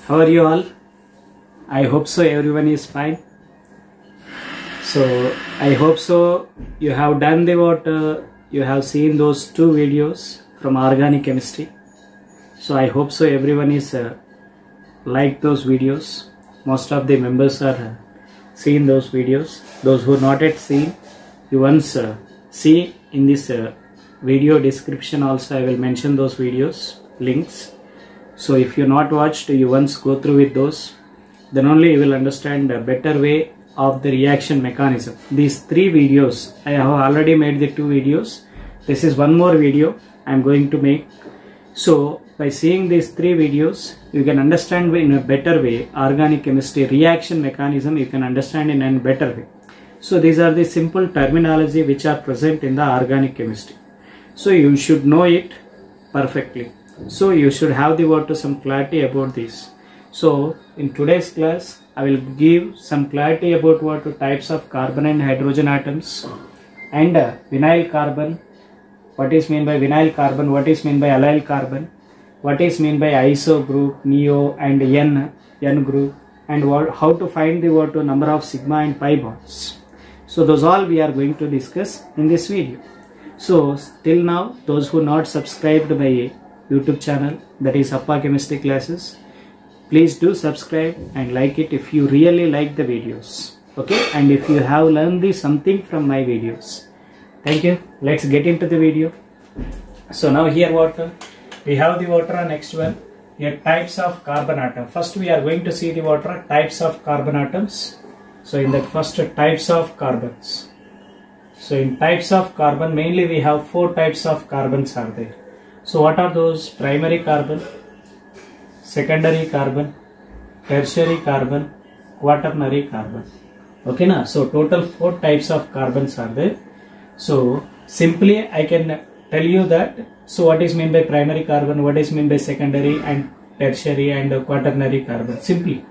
How are you all? I hope so everyone is fine. So I hope so you have done the water, you have seen those two videos from organic chemistry. So I hope so everyone is like those videos. Most of the members are seen those videos. Those who not yet seen, you once see in this video description also I will mention those videos links. So if you not watched, you once go through with those, then only you will understand a better way of the reaction mechanism. These three videos, I have already made the two videos. This is one more video I am going to make. So by seeing these three videos, you can understand in a better way organic chemistry reaction mechanism. You can understand in a better way. So these are the simple terminology which are present in the organic chemistry. So you should know it perfectly. So you should have the some clarity about this. So in today's class, I will give some clarity about what types of carbon and hydrogen atoms and vinyl carbon. What is meant by vinyl carbon? What is meant by allyl carbon? What is meant by iso group, neo and n group, and how to find the number of sigma and pi bonds. So those all we are going to discuss in this video. So till now, those who not subscribed by YouTube channel, that is Appa Chemistry Classes, please do subscribe and like it if you really like the videos, okay, and if you have learned something from my videos. Thank you. Let's get into the video. So now here we have the next one here, types of carbon atom. First we are going to see the types of carbon atoms. So in that first, types of carbons. So in types of carbon, mainly we have four types of carbons are there. So what are those? Primary carbon, secondary carbon, tertiary carbon, quaternary carbon. Okay na? So total four types of carbons are there. So simply I can tell you that. So what is meant by primary carbon, what is meant by secondary and tertiary and quaternary carbon, simply.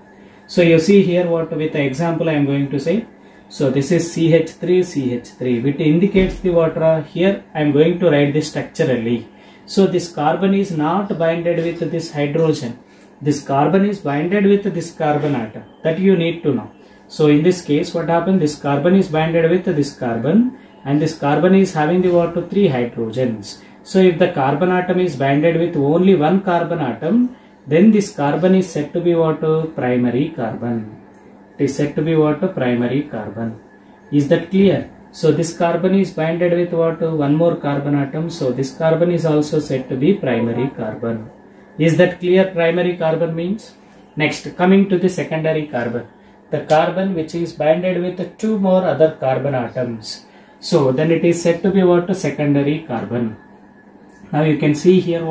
So you see here with the example I am going to say. So this is CH3, which indicates the water. Here I am going to write this structurally. So this carbon is not binded with this hydrogen. This carbon is binded with this carbon atom. That you need to know. So in this case, what happened? This carbon is binded with this carbon, and this carbon is having the three hydrogens. So if the carbon atom is binded with only one carbon atom, then this carbon is said to be primary carbon. It is said to be primary carbon. Is that clear? So this carbon is binded with one more carbon atom. So this carbon is also said to be primary carbon. Is that clear? Primary carbon means. Next, coming to the secondary carbon. The carbon which is binded with two more other carbon atoms. So then it is said to be secondary carbon. Now you can see here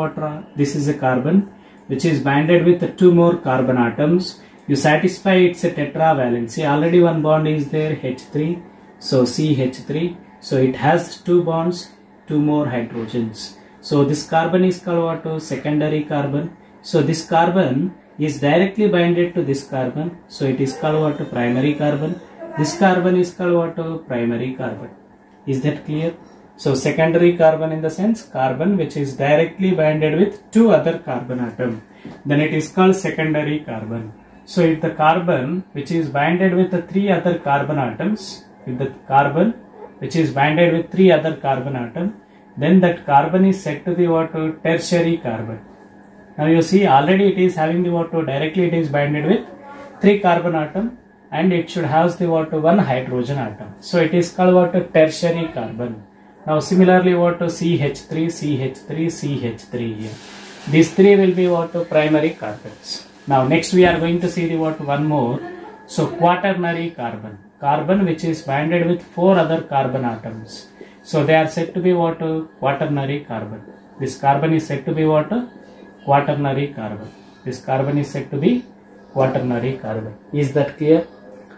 this is a carbon which is binded with two more carbon atoms. You satisfy its tetravalency. Already one bond is there, H3. So CH3. So it has two bonds, two more hydrogens. So this carbon is called secondary carbon. So this carbon is directly binded to this carbon. So it is called primary carbon. This carbon is called primary carbon. Is that clear? So secondary carbon in the sense carbon which is directly binded with two other carbon atom. Then it is called secondary carbon. So if the carbon which is binded with the three other carbon atoms, if the carbon which is binded with three other carbon atom, then that carbon is said to be tertiary carbon. Now you see already it is having the directly it is binded with three carbon atom, and it should have the one hydrogen atom. So it is called tertiary carbon. Now similarly CH3, CH3, CH3 here. These three will be primary carbons. Now next we are going to see the one more. So quaternary carbon. Carbon which is binded with four other carbon atoms. So they are said to be quaternary carbon. This carbon is said to be quaternary carbon. This carbon is said to be quaternary carbon. Is that clear?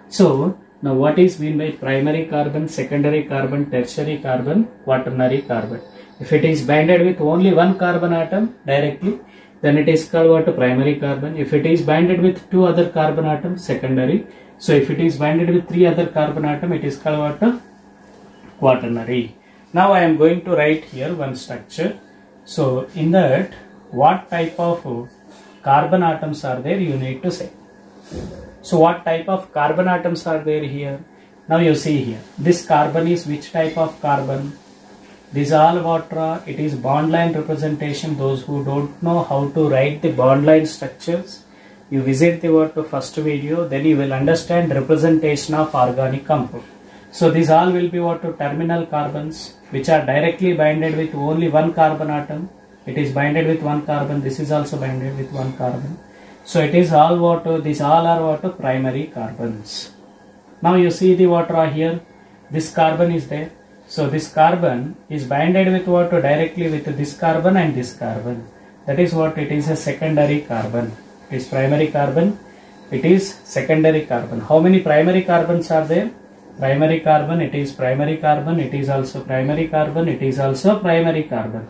So now what is meant by primary carbon, secondary carbon, tertiary carbon, quaternary carbon? If it is binded with only one carbon atom directly, then it is called primary carbon. If it is binded with two other carbon atoms, secondary. So if it is binded with three other carbon atom, it is called quaternary. Now I am going to write here one structure. So in that, what type of carbon atoms are there, you need to say. So what type of carbon atoms are there here? Now you see here, this carbon is which type of carbon? These all what it is bond line representation. Those who don't know how to write the bond line structures, you visit the first video, then you will understand representation of organic compound. So these all will be terminal carbons which are directly binded with only one carbon atom. It is binded with one carbon. This is also binded with one carbon. So it is all these all are primary carbons. Now you see the here, this carbon is there. So this carbon is binded with directly with this carbon and this carbon. That is what it is, a secondary carbon. It is primary carbon. It is secondary carbon. How many primary carbons are there? Primary carbon, it is primary carbon, it is also primary carbon, it is also primary carbon.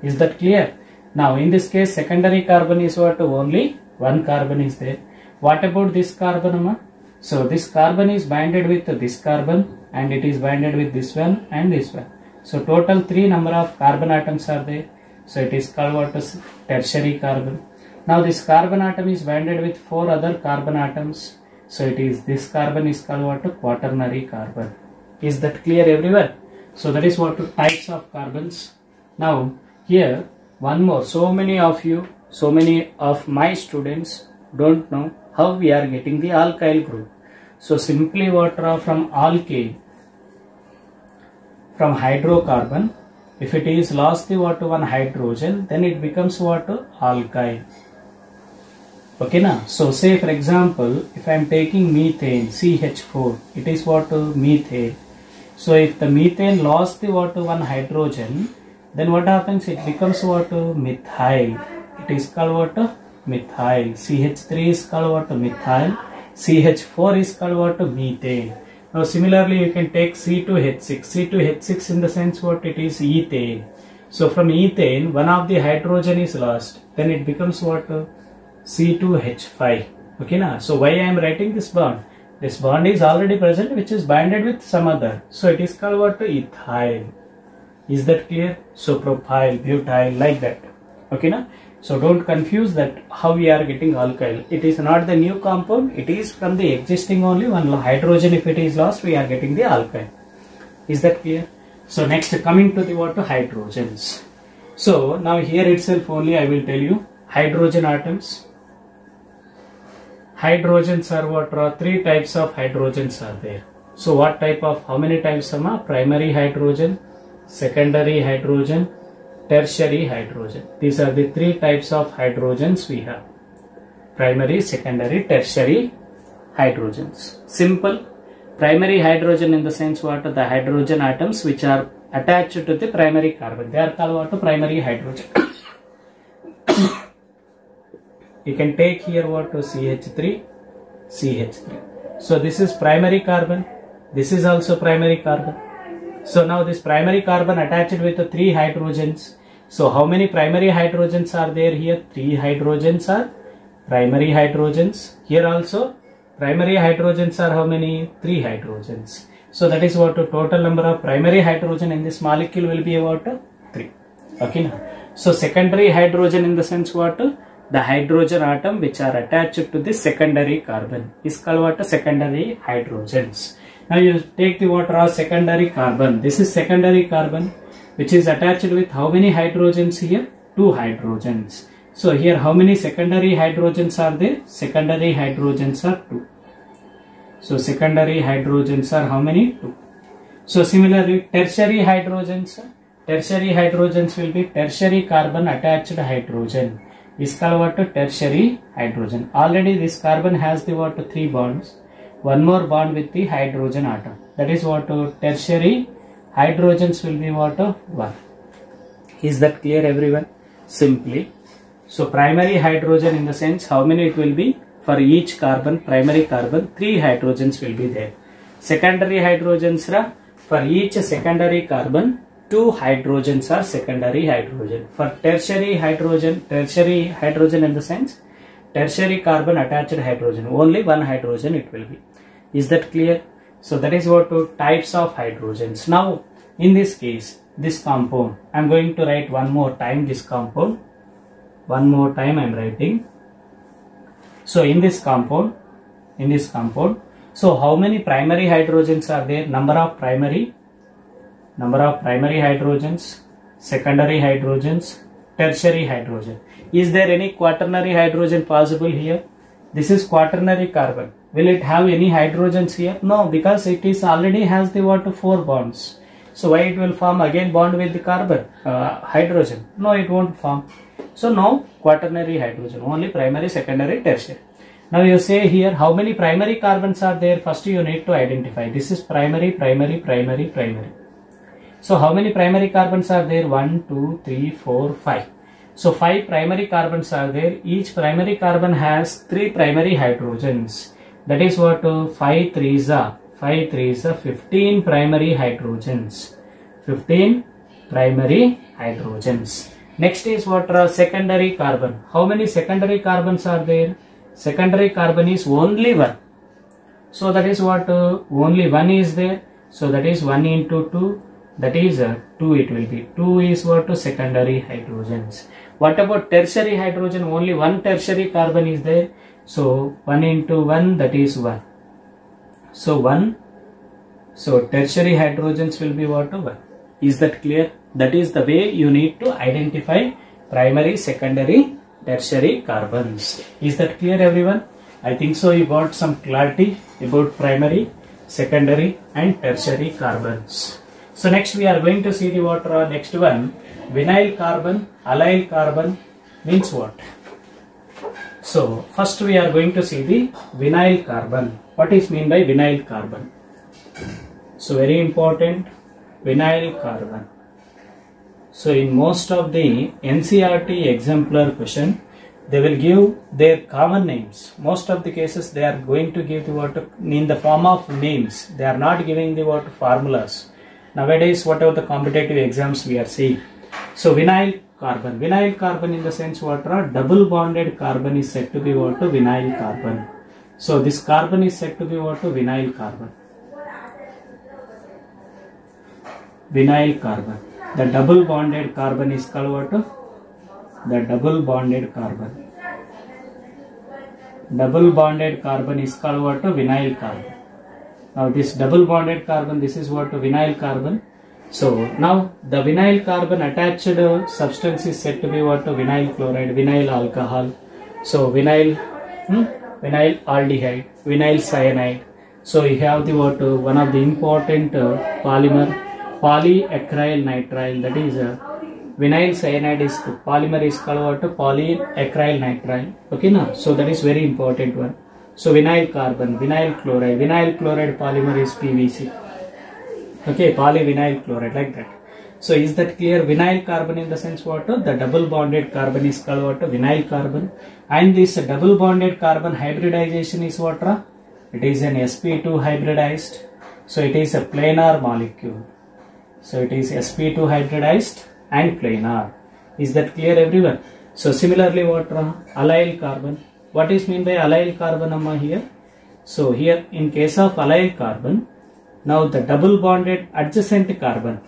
Is that clear? Now in this case, secondary carbon is only one carbon is there. What about this carbon? So this carbon is binded with this carbon and it is binded with this one and this one. So total 3 number of carbon atoms are there. So it is called tertiary carbon. Now this carbon atom is binded with 4 other carbon atoms. So it is, this carbon is called quaternary carbon. Is that clear everyone? So that is types of carbons. Now here one more, so many of you, so many of my students don't know how we are getting the alkyl group. So simply from alkane, from hydrocarbon, if it is lost the one hydrogen, then it becomes alkyl. Okay now, so say for example, if I am taking methane, CH4, it is methane. So if the methane lost the one hydrogen, then what happens? It becomes methyl. It is called methyl. CH3 is called methyl. CH4 is called methane. Now similarly you can take C2H6. C2H6 in the sense it is ethane. So from ethane, one of the hydrogen is lost. Then it becomes C2H5. Okay now, so why I am writing this bond? This bond is already present which is binded with some other. So it is called ethyl. Is that clear? So propyl, butyl, like that. Okay now? So don't confuse that how we are getting alkyl. It is not the new compound. It is from the existing only one hydrogen. If it is lost, we are getting the alkyl. Is that clear? So next coming to the hydrogens. So now here itself only I will tell you hydrogen atoms. Hydrogens are 3 types of hydrogens are there. So what type of, how many types are? Primary hydrogen, secondary hydrogen, tertiary hydrogen. These are the 3 types of hydrogens we have. Primary, secondary, tertiary hydrogens. Simple. Primary hydrogen in the sense the hydrogen atoms which are attached to the primary carbon. They are called primary hydrogen. You can take here CH3, CH3. So this is primary carbon. This is also primary carbon. So now this primary carbon attached with the 3 hydrogens. So how many primary hydrogens are there here? 3 hydrogens are primary hydrogens. Here also primary hydrogens are how many? 3 hydrogens. So that is the total number of primary hydrogen in this molecule will be 3. Okay now. So secondary hydrogen in the sense the hydrogen atom which are attached to the secondary carbon is called secondary hydrogens. Now you take the secondary carbon. This is secondary carbon which is attached with how many hydrogens here? 2 hydrogens. So here how many secondary hydrogens are there? Secondary hydrogens are 2. So secondary hydrogens are how many? 2. So similarly tertiary hydrogens. Tertiary hydrogens will be tertiary carbon attached hydrogen. Is called tertiary hydrogen. Already this carbon has the 3 bonds. One more bond with the hydrogen atom. That is tertiary hydrogens will be 1. Is that clear everyone? Simply. So primary hydrogen in the sense how many it will be? For each carbon, primary carbon, 3 hydrogens will be there. Secondary hydrogens for each secondary carbon, 2 hydrogens are secondary hydrogen. For tertiary hydrogen in the sense tertiary carbon attached hydrogen, only 1 hydrogen it will be. Is that clear? So that is types of hydrogens. Now in this case, this compound, I am going to write one more time this compound. One more time I am writing. So in this compound, so how many primary hydrogens are there? Number of primary hydrogens, secondary hydrogens, tertiary hydrogen. Is there any quaternary hydrogen possible here? This is quaternary carbon. Will it have any hydrogens here? No, because it is already has the what 4 bonds. So why it will form again bond with the carbon hydrogen? No, it won't form. So no quaternary hydrogen, only primary, secondary, tertiary. Now you say here how many primary carbons are there? First you need to identify. This is primary. So how many primary carbons are there? 1, 2, 3, 4, 5. So 5 primary carbons are there. Each primary carbon has 3 primary hydrogens. That is what 5 3s are 15 primary hydrogens. 15 primary hydrogens. Next is what secondary carbon. How many secondary carbons are there? Secondary carbon is only 1. So that is what only 1 is there. So that is 1 into 2. That is 2 it will be. 2 is what secondary hydrogens. What about tertiary hydrogen? Only 1 tertiary carbon is there. So 1 into 1, that is 1. So 1. So tertiary hydrogens will be what? 1. Is that clear? That is the way you need to identify primary, secondary, tertiary carbons. Is that clear everyone? I think so you got some clarity about primary, secondary and tertiary carbons. So next we are going to see the what next one, vinyl carbon, allyl carbon means what? So first we are going to see the vinyl carbon. What is mean by vinyl carbon? So very important, vinyl carbon. So in most of the NCERT exemplar question, they will give their common names. Most of the cases they are going to give the what in the form of names. They are not giving the what formulas. Nowadays, whatever the competitive exams we are seeing. So vinyl carbon in the sense what double bonded carbon is said to be what vinyl carbon. So this carbon is said to be what vinyl carbon. Vinyl carbon. The double bonded carbon is called what? The double bonded carbon. Double bonded carbon is called what? Vinyl carbon. Now this double bonded carbon, this is what vinyl carbon. So now the vinyl carbon attached substance is said to be what? Vinyl chloride, vinyl alcohol. So vinyl aldehyde, vinyl cyanide. So you have the what one of the important polymer, polyacryl nitrile. That is vinyl cyanide is polymer is called what? Polyacryl nitrile. Okay now. So that is very important one. So vinyl carbon, vinyl chloride polymer is PVC. Okay, polyvinyl chloride like that. So is that clear? Vinyl carbon in the sense what? The double bonded carbon is called what? Vinyl carbon. And this double bonded carbon hybridization is what? It is an sp2 hybridized. So it is a planar molecule. So it is sp2 hybridized and planar. Is that clear everyone? So similarly what? Allyl carbon. What is mean by allyl carbon amma here? So here in case of allyl carbon, now the double bonded adjacent carbon.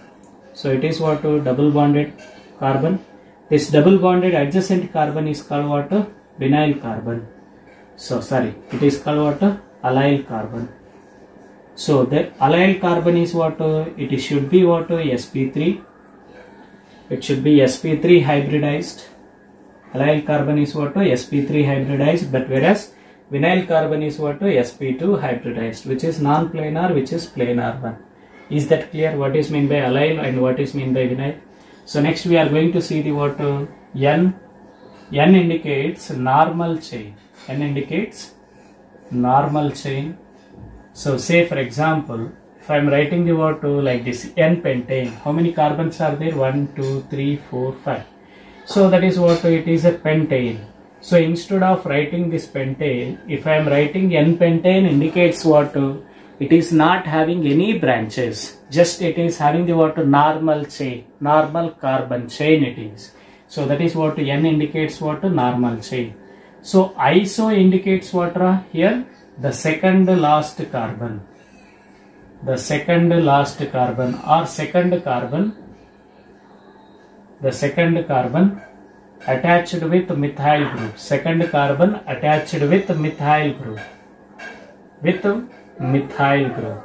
So it is what? Double bonded carbon. This double bonded adjacent carbon is called what? Vinyl carbon. So sorry, it is called what? Allyl carbon. So the allyl carbon is what? It should be what? sp3. It should be sp3 hybridized. Allyl carbon is what? sp3 hybridized, but whereas vinyl carbon is what? sp2 hybridized, which is non-planar, which is planar one. Is that clear? What is mean by allyl and what is mean by vinyl? So next we are going to see the what? N. N indicates normal chain. N indicates normal chain. So say for example, if I am writing the what like this, N-pentane, how many carbons are there? 1, 2, 3, 4, 5. So that is what? It is a pentane. So instead of writing this pentane, if I am writing N-pentane indicates what? It is not having any branches. Just it is having the what? Normal chain, normal carbon chain it is. So that is what? N indicates what? Normal chain. So iso indicates what here? The second last carbon. The second last carbon or second carbon. The second carbon attached with methyl group. Second carbon attached with methyl group. With methyl group.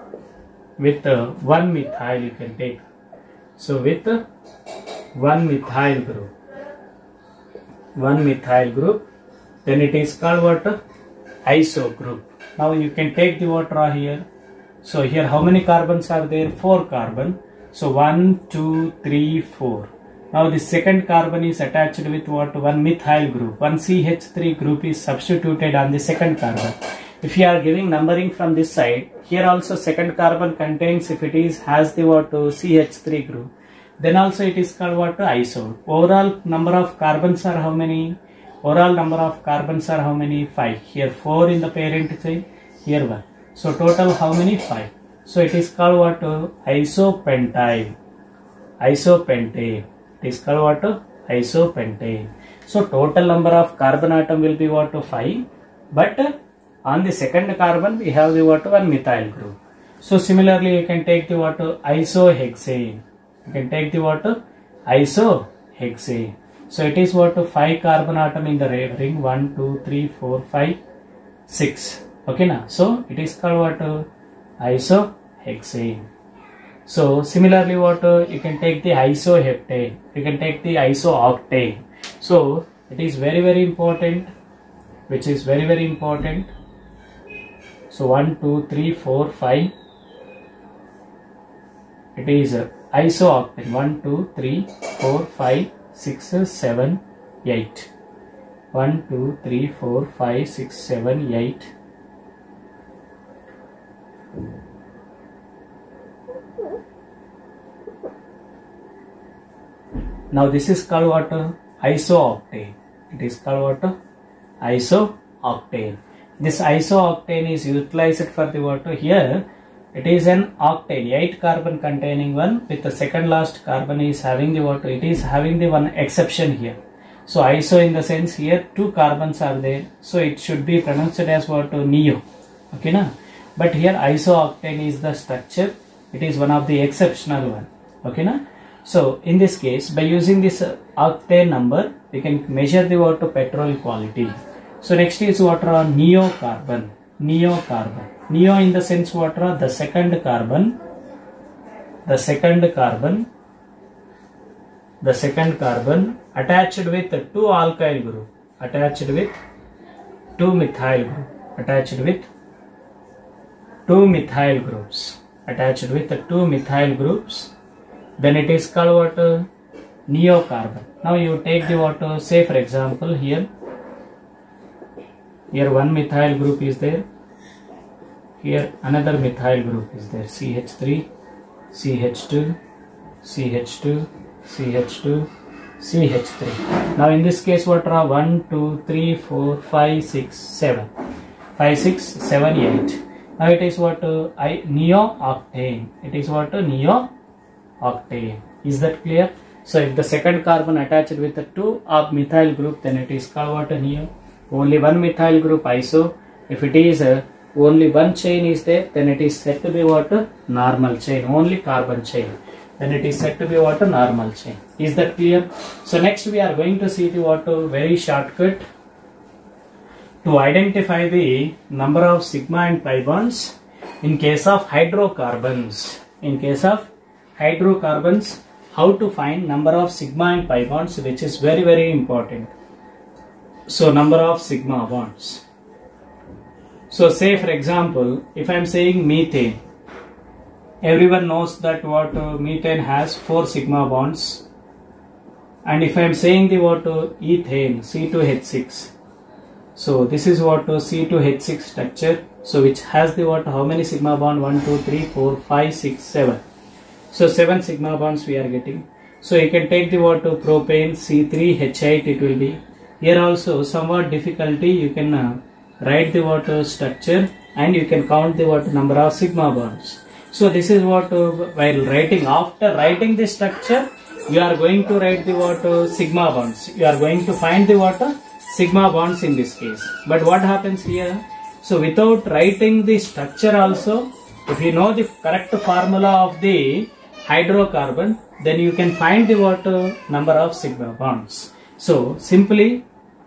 With one methyl you can take. So with one methyl group. One methyl group. Then it is called what? Iso group. Now you can take the water here. So here how many carbons are there? 4 carbon. So 1, 2, 3, 4. Now the second carbon is attached with what? One methyl group. One CH3 group is substituted on the second carbon. If you are giving numbering from this side, here also second carbon contains, if it is has the what? CH3 group. Then also it is called what? Iso. Overall number of carbons are how many? Overall number of carbons are how many? 5. Here 4 in the parent chain. Here 1. So total how many? 5. So it is called what? Isopentyl. Isopentane. It is called what? Isopentane. So total number of carbon atom will be what? 5. But on the second carbon we have the what? One methyl group. So similarly you can take the what? Isohexane. You can take the what? Isohexane. So it is what? 5 carbon atom in the ring. 1, 2, 3, 4, 5, 6. Okay na? So it is called what? Isohexane. So similarly what? You can take the isoheptane. You can take the isooctane. So it is very important. Which is very important. So 1, 2, 3, 4, 5. It is isooctane. 1, 2, 3, 4, 5, 6, 7, 8. 1, 2, 3, 4, 5, 6, 7, 8. Now this is called what? Isooctane. It is called what? Isooctane. This isooctane is utilized for the what? Here it is an octane, 8 carbon containing one, with the second last carbon is having the what? It is having the one exception here. So iso in the sense here 2 carbons are there. So it should be pronounced as what? Neo. Okay na? But here isooctane is the structure. It is one of the exceptional one. Okay na? So in this case, by using this octane number, we can measure the what? Petrol quality. So next is what? Neocarbon. Neocarbon. Neo in the sense what? The second carbon. The second carbon. The second carbon attached with 2 alkyl group. Attached with 2 methyl group. Attached with 2 methyl groups. Attached with 2 methyl groups. Then it is called what? Neocarbon. Now you take the what? Say for example here one methyl group is there. Here another methyl group is there. CH3, CH2, CH2, CH2, CH3. Now in this case what are 1, 2, 3, 4, 5, 6, 7. 5, 6, 7, 8. Now it is what? Neooctane. It is what? Neooctane. Is that clear? So if the second carbon attached with the 2 of methyl group, then it is called what? Neo. Only one methyl group iso. If it is only one chain is there, then it is said to be what? Normal chain. Only carbon chain. Then it is said to be what? Normal chain. Is that clear? So next we are going to see the what? Very shortcut to identify the number of sigma and pi bonds in case of hydrocarbons. In case of hydrocarbons, how to find number of sigma and pi bonds, which is very important. So number of sigma bonds. So say for example, if I am saying methane, everyone knows that what? Methane has 4 sigma bonds. And if I am saying the what? Ethane, C2H6. So this is what? C2H6 structure. So which has the what? How many sigma bond? 1, 2, 3, 4, 5, 6, 7. So 7 sigma bonds we are getting. So you can take the what? Propane, C3H8 it will be. Here also somewhat difficulty, you can write the what? Structure, and you can count the what? Number of sigma bonds. So this is what? While writing, after writing the structure, you are going to write the what? Sigma bonds. You are going to find the what? Sigma bonds in this case. But what happens here? So without writing the structure also, if you know the correct formula of the hydrocarbon, then you can find the what? Number of sigma bonds. So simply,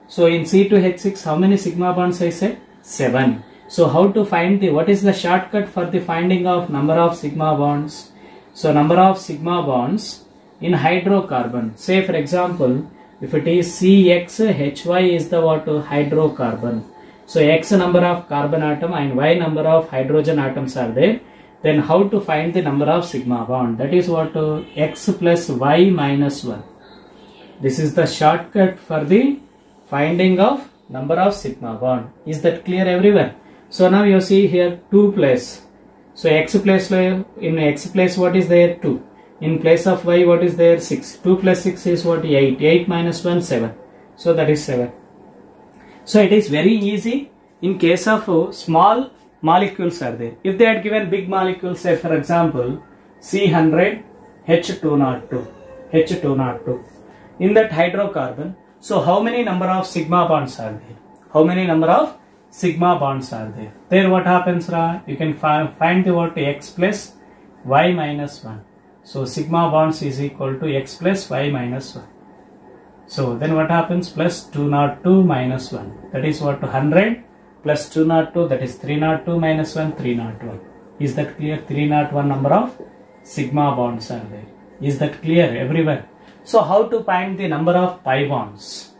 so in C2H6, how many sigma bonds I said? 7. So how to find what is the shortcut for the finding of number of sigma bonds? So number of sigma bonds in hydrocarbon. Say for example, if it is CXHY is the what? Hydrocarbon. So X number of carbon atom and Y number of hydrogen atoms are there. Then how to find the number of sigma bond? That is what? X plus Y minus 1. This is the shortcut for the finding of number of sigma bond. Is that clear everyone? So now you see here 2 plus. So X place, in X place what is there? 2. In place of Y what is there? 6. 2 plus 6 is what? 8. 8 minus 1, 7. So that is 7. So it is very easy in case of small molecules are there. If they had given big molecules, say for example C100 H202, H202. In that hydrocarbon, so how many number of sigma bonds are there? How many number of sigma bonds are there? There what happens, you can find the what? X plus Y minus 1. So sigma bonds is equal to X plus Y minus 1. So then what happens? Plus 202 minus 1. That is what? 100 plus 202, that is 302 minus 1, 301. Is that clear? 301 number of sigma bonds are there. Is that clear everyone? So how to find the number of pi bonds?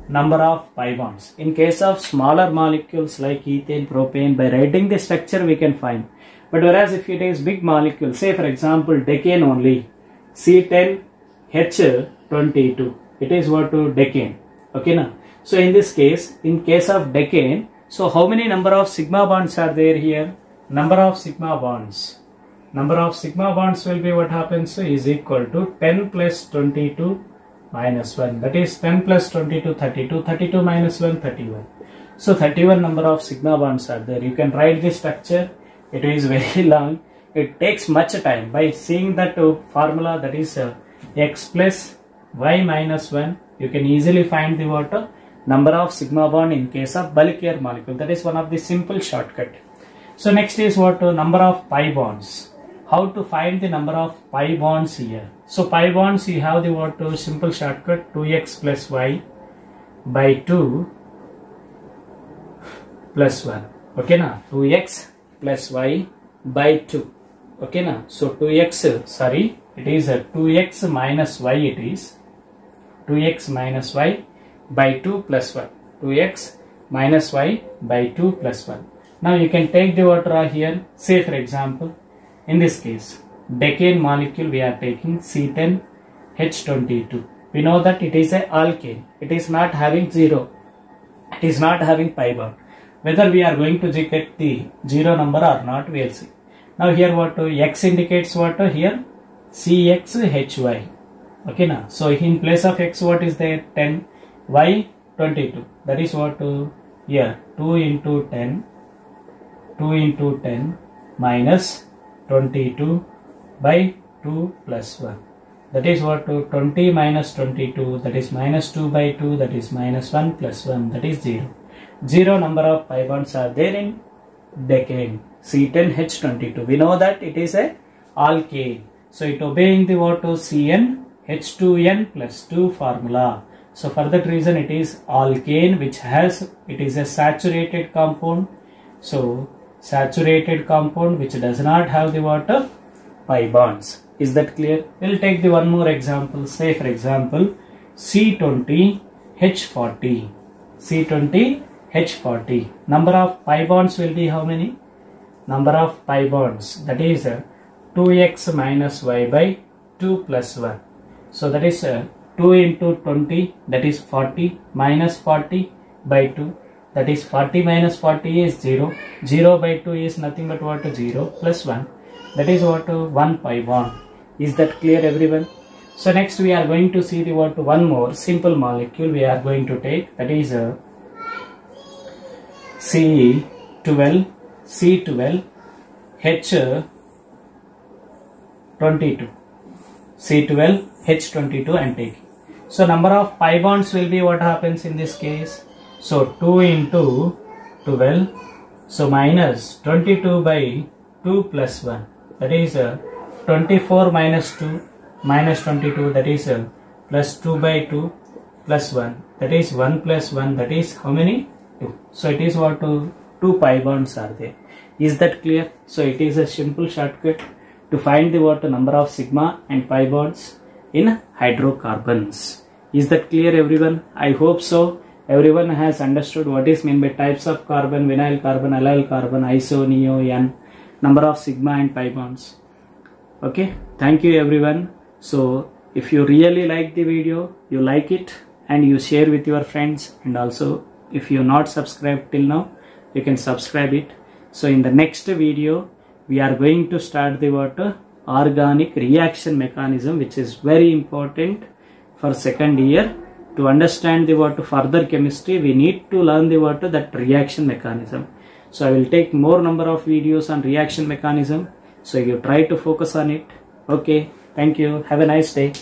Number of pi bonds. In case of smaller molecules like ethane, propane, by writing the structure we can find. But whereas if it is big molecule, say for example decane only, C10H22, it is what? Decane. Okay now. So in this case, in case of decane, so how many number of sigma bonds are there here? Number of sigma bonds. Number of sigma bonds will be what happens is equal to 10 plus 22 minus 1. That is 10 plus 22, 32. 32 minus 1, 31. So 31 number of sigma bonds are there. You can write the structure. It is very long. It takes much time. By seeing that formula, that is X plus Y minus 1, you can easily find the what? Number of sigma bond in case of bulkier molecule. That is one of the simple shortcut. So next is what? Number of pi bonds. How to find the number of pi bonds here? So pi bonds, you have the what? Simple shortcut, 2x plus y by 2 plus 1. Okay na? 2x plus y by 2. Okay na? So 2x, sorry, it is 2x minus y, it is 2x minus y by 2 plus 1. 2x minus y by 2 plus 1. Now you can take the water here. Say for example, in this case, decane molecule we are taking C10H22. We know that it is a alkane. It is not having 0. It is not having pi bond. Whether we are going to get the 0 number or not, we will see. Now here what? X indicates what? Here CXHY. Okay now. So in place of X what is there? 10. Y 22. That is what? Here 2 into 10. 2 into 10 minus 22 by 2 plus 1. That is what? 20 minus 22. That is minus 2 by 2. That is minus 1 plus 1. That is 0. 0 number of pi bonds are there in decane. C10H22. We know that it is a alkane. So it obeying the what? CnH2n plus 2 formula. So for that reason it is alkane, which has, it is a saturated compound. So saturated compound which does not have the water pi bonds. Is that clear? We'll take the one more example. Say for example C20H40. C20H40. Number of pi bonds will be how many? Number of pi bonds, that is 2x minus y by 2 plus 1. So that is 2 into 20, that is 40, minus 40 by 2. That is 40 minus 40 is 0. 0 by 2 is nothing but what? 0 plus 1. That is what? 1 pi bond. Is that clear everyone? So next we are going to see the what? One more simple molecule we are going to take. That is C12H22. C12H22 and taking. So number of pi bonds will be what happens in this case? So 2 into 12. So minus 22 by 2 plus 1. That is 24 minus 2 minus 22. That is plus 2 by 2. plus 1, that is 1 plus 1, that is how many? 2. So it is what? 2 pi bonds are there. Is that clear? So it is a simple shortcut to find the what number of sigma and pi bonds in hydrocarbons. Is that clear everyone? I hope so. Everyone has understood what is meant by types of carbon, vinyl carbon, allyl carbon, iso, neo, n, number of sigma and pi bonds. Okay, thank you everyone. So if you really like the video, you like it and you share with your friends, and also if you not subscribed till now, you can subscribe it. So in the next video, we are going to start the what organic reaction mechanism, which is very important for second year. To understand the what further chemistry, we need to learn the what that reaction mechanism. So I will take more number of videos on reaction mechanism. So you try to focus on it. Okay, thank you. Have a nice day.